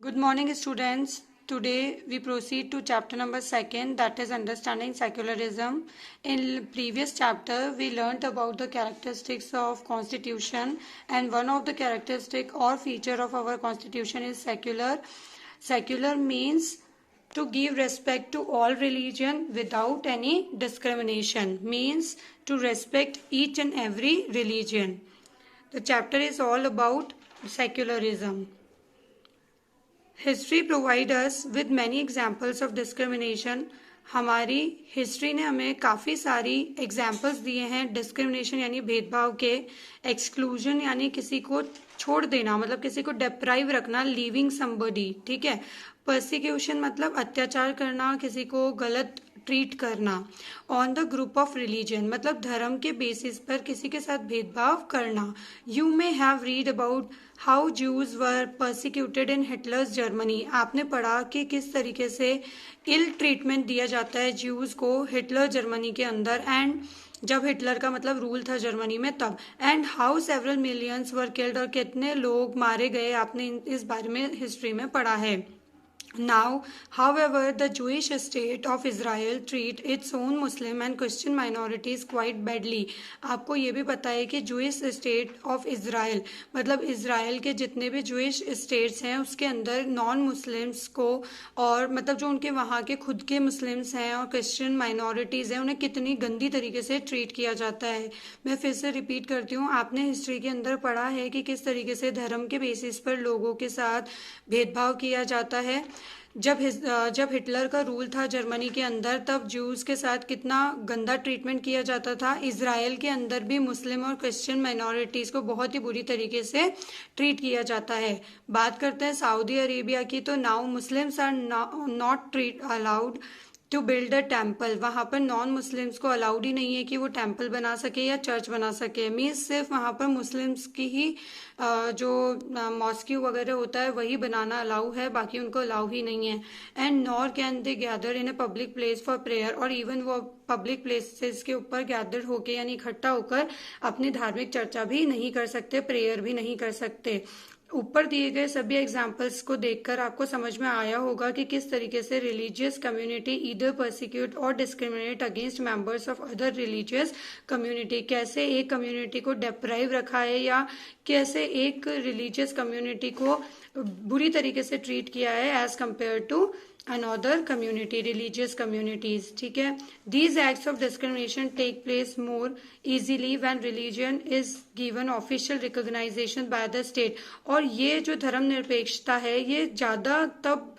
Good morning, students. Today we proceed to chapter number 2, that is understanding secularism. In previous chapter we learnt about the characteristics of constitution, and one of the characteristic or feature of our constitution is secular. Secular means to give respect to all religion without any discrimination, means to respect each and every religion. The chapter is all about secularism. History provide us with many examples of discrimination. हमारी history ने हमें काफ़ी सारी examples दिए हैं discrimination यानी भेदभाव के. एक्सक्लूजन यानी किसी को छोड़ देना, मतलब किसी को डिप्राइव रखना, लीविंग समबडी. ठीक है. परसिक्यूशन मतलब अत्याचार करना, किसी को गलत ट्रीट करना. On the group of religion मतलब धर्म के बेसिस पर किसी के साथ भेदभाव करना. You may have read about how Jews were persecuted in Hitler's Germany. आपने पढ़ा कि किस तरीके से इल ट्रीटमेंट दिया जाता है ज्यूज को हिटलर जर्मनी के अंदर, एंड जब हिटलर का मतलब रूल था जर्मनी में तब. And how several millions were killed, और कितने लोग मारे गए, आपने इस बारे में हिस्ट्री में पढ़ा है. Now, however, the Jewish state of Israel treat its own Muslim and Christian minorities quite badly. आपको ये भी पता है कि Jewish state of Israel मतलब इज़राइल के जितने भी Jewish states हैं उसके अंदर नॉन मुस्लिम्स को, और मतलब जो उनके वहाँ के खुद के मुस्लिम्स हैं और क्रिश्चियन माइनॉरिटीज़ हैं, उन्हें कितनी गंदी तरीके से ट्रीट किया जाता है. मैं फिर से रिपीट करती हूँ, आपने हिस्ट्री के अंदर पढ़ा है कि किस तरीके से धर्म के बेसिस पर लोगों के साथ भेदभाव किया जाता है. जब हिटलर का रूल था जर्मनी के अंदर तब ज्यूज़ के साथ कितना गंदा ट्रीटमेंट किया जाता था. इज़राइल के अंदर भी मुस्लिम और क्रिश्चियन माइनॉरिटीज़ को बहुत ही बुरी तरीके से ट्रीट किया जाता है. बात करते हैं सऊदी अरेबिया की, तो now Muslims are not treat allowed to build a temple. वहाँ पर नॉन मुस्लिम्स को अलाउड ही नहीं है कि वो टेम्पल बना सके या चर्च बना सके. मीन्स सिर्फ वहाँ पर मुस्लिम्स की ही जो मॉस्क्यू वगैरह होता है वही बनाना अलाउ है, बाकी उनको अलाउ ही नहीं है. And nor can they gather in a public place for prayer, और इवन वो पब्लिक प्लेसेस के ऊपर गैदर होके यानी इकट्ठा होकर अपनी धार्मिक चर्चा भी नहीं कर सकते, प्रेयर भी नहीं कर सकते. ऊपर दिए गए सभी एग्जाम्पल्स को देखकर आपको समझ में आया होगा कि किस तरीके से रिलीजियस कम्युनिटी ईदर परसिक्यूट और discriminate against members of other religious community. कैसे एक कम्युनिटी को डिप्राइव रखा है या कैसे एक रिलीजियस कम्युनिटी को बुरी तरीके से ट्रीट किया है as compare to another community, religious communities. ठीक है. These acts of discrimination take place more easily when religion is given official recognition by the state. और ये जो धर्म निरपेक्षता है ये ज़्यादा तब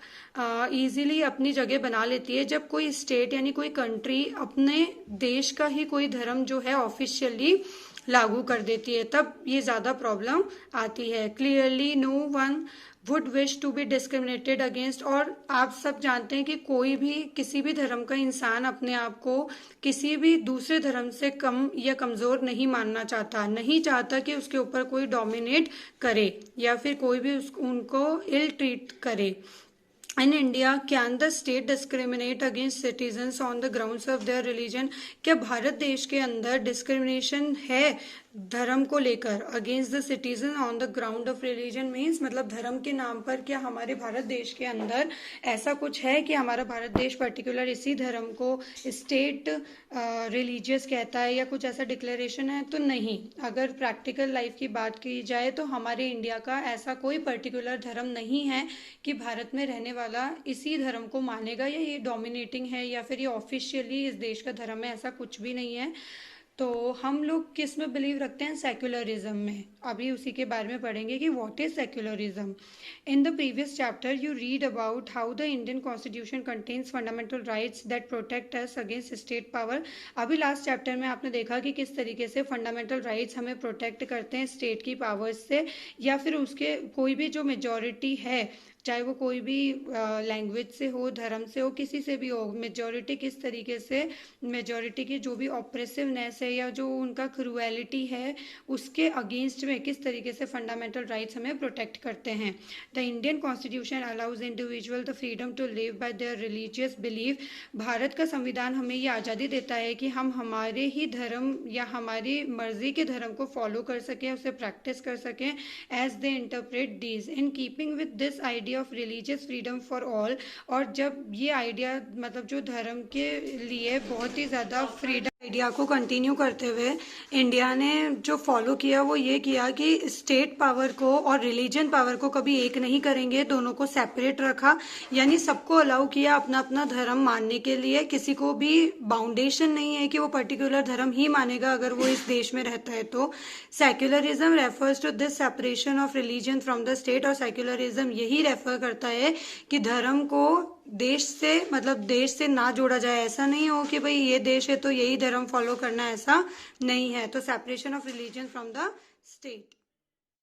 ईजीली अपनी जगह बना लेती है जब कोई स्टेट यानी कोई कंट्री अपने देश का ही कोई धर्म जो है ऑफिशियली लागू कर देती है, तब ये ज़्यादा प्रॉब्लम आती है. Clearly no one would wish to be discriminated against. और आप सब जानते हैं कि कोई भी किसी भी धर्म का इंसान अपने आप को किसी भी दूसरे धर्म से कम या कमज़ोर नहीं मानना चाहता, नहीं चाहता कि उसके ऊपर कोई डोमिनेट करे या फिर कोई भी उनको इल ट्रीट करे. In India can the state discriminate against citizens on the grounds of their religion. क्या भारत देश के अंदर डिस्क्रिमिनेशन है धर्म को लेकर against the citizen on the ground of religion? Means मतलब धर्म के नाम पर क्या हमारे भारत देश के अंदर ऐसा कुछ है कि हमारा भारत देश पर्टिकुलर इसी धर्म को स्टेट रिलीजियस कहता है या कुछ ऐसा डिक्लेरेशन है? तो नहीं. अगर प्रैक्टिकल लाइफ की बात की जाए तो हमारे इंडिया का ऐसा कोई पर्टिकुलर धर्म नहीं है कि भारत में रहने वाला इसी धर्म को मानेगा या ये डोमिनेटिंग है या फिर ये ऑफिशियली इस देश का धर्म है, ऐसा कुछ भी नहीं है. तो हम लोग किस में बिलीव रखते हैं? सेक्युलरिज्म में. अभी उसी के बारे में पढ़ेंगे कि what is secularism. In the previous chapter you read about how the Indian constitution contains fundamental rights that protect us against state power. अभी लास्ट चैप्टर में आपने देखा कि किस तरीके से फंडामेंटल राइट्स हमें प्रोटेक्ट करते हैं स्टेट की पावर्स से, या फिर उसके कोई भी जो मेजॉरिटी है, चाहे वो कोई भी लैंग्वेज से हो, धर्म से हो, किसी से भी हो, मेजॉरिटी किस तरीके से मेजॉरिटी की जो भी ऑप्रेसिवनेस है या जो उनका क्रूएलिटी है उसके अगेंस्ट में किस तरीके से फंडामेंटल राइट्स हमें प्रोटेक्ट करते हैं. The Indian constitution allows individual the freedom to live by their religious belief. Bharat का संविधान हमें ये आज़ादी देता है कि हम हमारे ही धर्म या हमारी मर्जी के धर्म को फॉलो कर सकें, उसे प्रैक्टिस कर सकें as they interpret these. In keeping with this idea idea of religious freedom for all. और जब ये आइडिया मतलब जो धर्म के लिए बहुत ही ज़्यादा फ्रीडम आइडिया को कंटिन्यू करते हुए इंडिया ने जो फॉलो किया वो ये किया कि स्टेट पावर को और रिलीजन पावर को कभी एक नहीं करेंगे, दोनों को सेपरेट रखा। यानी सबको अलाउ किया अपना अपना धर्म मानने के लिए, किसी को भी बाउंडेशन नहीं है कि वो पर्टिकुलर धर्म ही मानेगा अगर वो इस देश में रहता है तो। Secularism refers to this separation of religion from the state, और सेक्युलरिज्म यही रेफर करता है कि धर्म को देश से मतलब देश से ना जोड़ा जाए। ऐसा नहीं हो कि भाई ये देश है तो यही धर्म फॉलो करना, ऐसा नहीं है। तो separation of religion from the state.